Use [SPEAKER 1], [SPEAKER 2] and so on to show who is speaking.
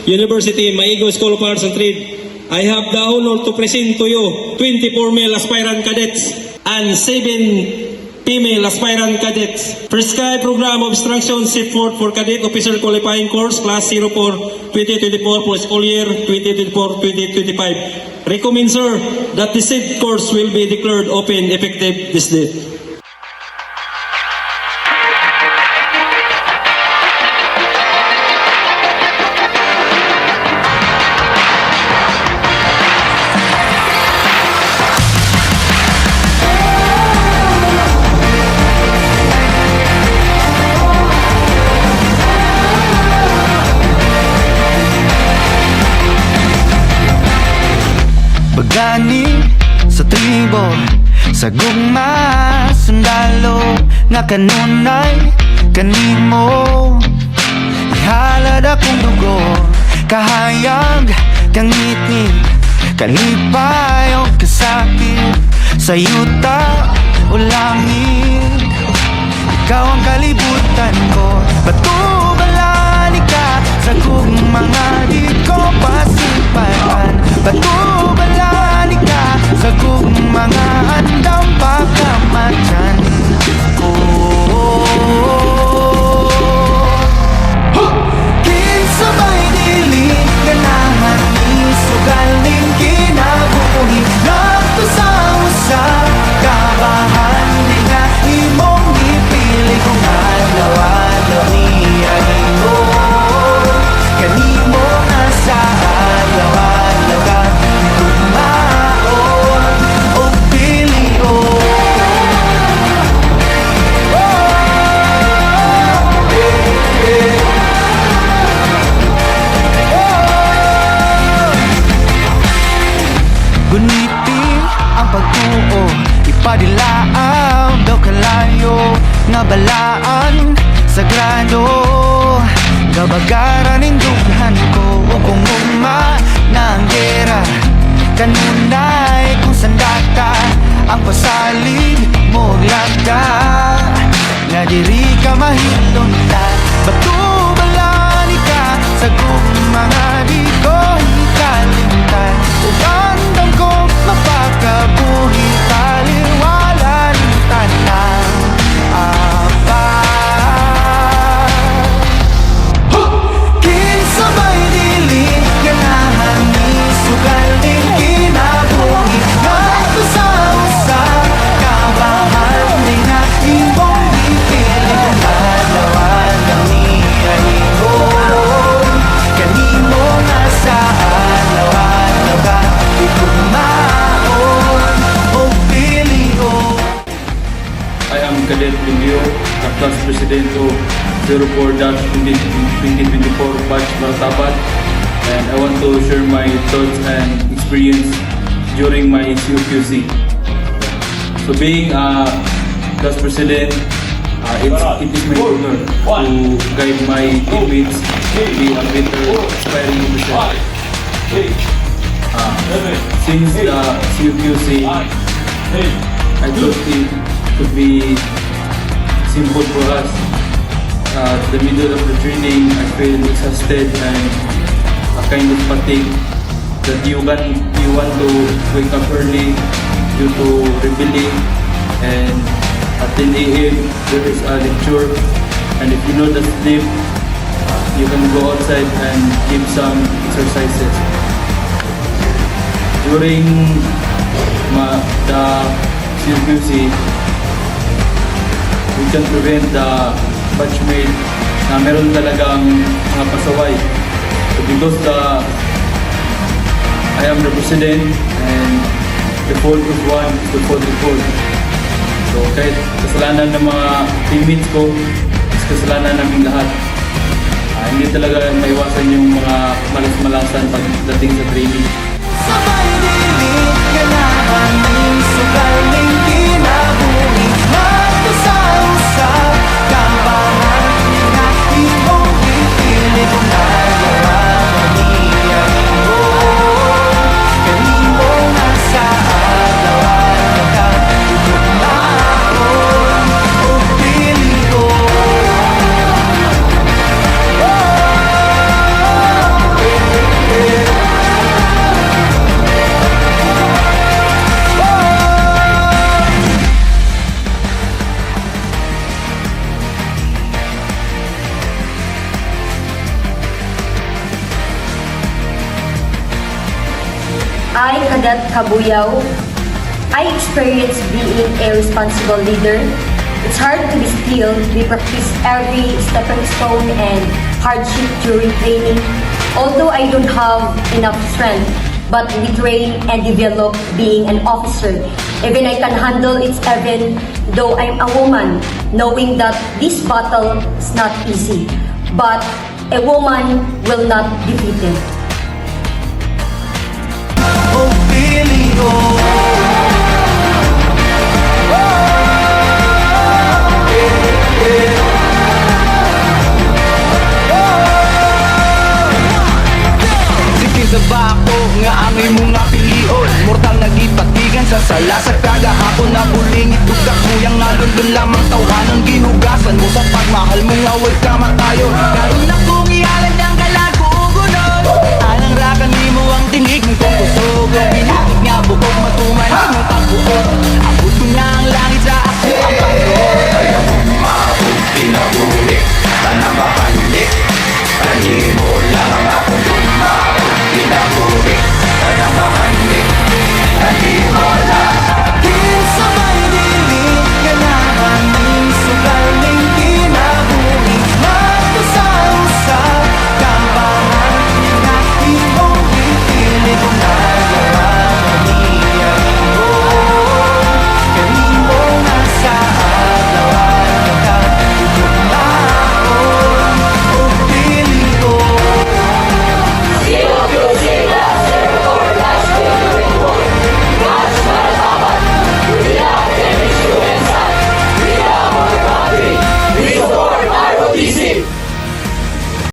[SPEAKER 1] University, Maigo School of Arts and Trade, I have the honor to present to you 24 male aspirant cadets and 7 female aspirant cadets. Prescribed program of instruction set forth for cadet officer qualifying course class 04 2024 for school year 2024-2025. Recommend, sir, that the said course will be declared open effective this date.
[SPEAKER 2] Bagani sa tribo, sa gugma, sundalo, nga kanunay, kanimo. Ihalad akong dugo, kahayag, kangitid, kalipay o kasakit, sa yuta o langit. Ikaw ang kalibutan ko, batubalani ka, sa mga di ko pasipayan. Batubalani ka, sa mga handang pagkamatyan. Kinsabay dili, ganahan isugaling kinabuhi. Nagto sa usap, kabahan di nga imong ipili kung alaw-alaw niya ito. Kanimo na sa alaw-alaw ka, tumaon o pilion. Gunitin ang pagtuo, ipadilaaw daw kalayo, nga balaan sagrado. Gabagaran indughan ko o kung ugma na ang gera, kanunay kung sandata ang pasalig mo lagda, nga diri ka mahilunta. Batubalani ka sa mga di ko ikalimtan. Ugandang ko mapakabuhi, taliwala ng tanang kinsabay dili, ganahan isugal din kinabuhi. Nagto sa usap, kabahan di na imong ipili kung alaw-alaw niya ihon. Kanimo na sa alaw-alaw ka, itumaon o pilion.
[SPEAKER 3] I am Cadet Limbio, Class President of 04-2024 Batch Maratabat, and I want to share my thoughts and experience during my COQC. So being a Class President, it is my honor to guide my teammates to be a better aspiring officer. Since the COQC, I thought it could be simple for us. At the middle of the training, I feel exhausted and a kind of fatigue that you want to wake up early due to revealing, and at 10 a.m. there is a lecture, and if you know the sleep, you can go outside and give some exercises. During the COQC, we can prevent the batchmate na meron talagang pasaway. So because I am the president and the fault is one is the fault is four. So kahit kasalanan ng mga teammates ko, is kasalanan namin lahat. Hindi talaga maiwasan yung mga malas-malasan pagdating sa training.
[SPEAKER 2] Sabay dili, ganahan isugaling kinabuhi. Nagto sa usap, kabahan di na imong ipili kung alaw-alaw niya ihon. Kanimo na sa alaw-alaw ka, itumaon o pilion.
[SPEAKER 4] I, Cadet Kabuyaw, I experienced being a responsible leader. It's hard to be still. We practice every stepping stone and hardship during training. Although I don't have enough strength, but we train and develop being an officer. Even I can handle it even though I'm a woman, knowing that this battle is not easy. But a woman will not defeat it.
[SPEAKER 2] Oh, feeling ko. Sige sa bako, nga angay mong napilion. Mortal nagipatigan sa sala sa kagahapon na buling itugak mo yang nalundun lamang tawanan. Ginugasan mo sa pagmahal mo nga huwag kamatayon. Karoon ako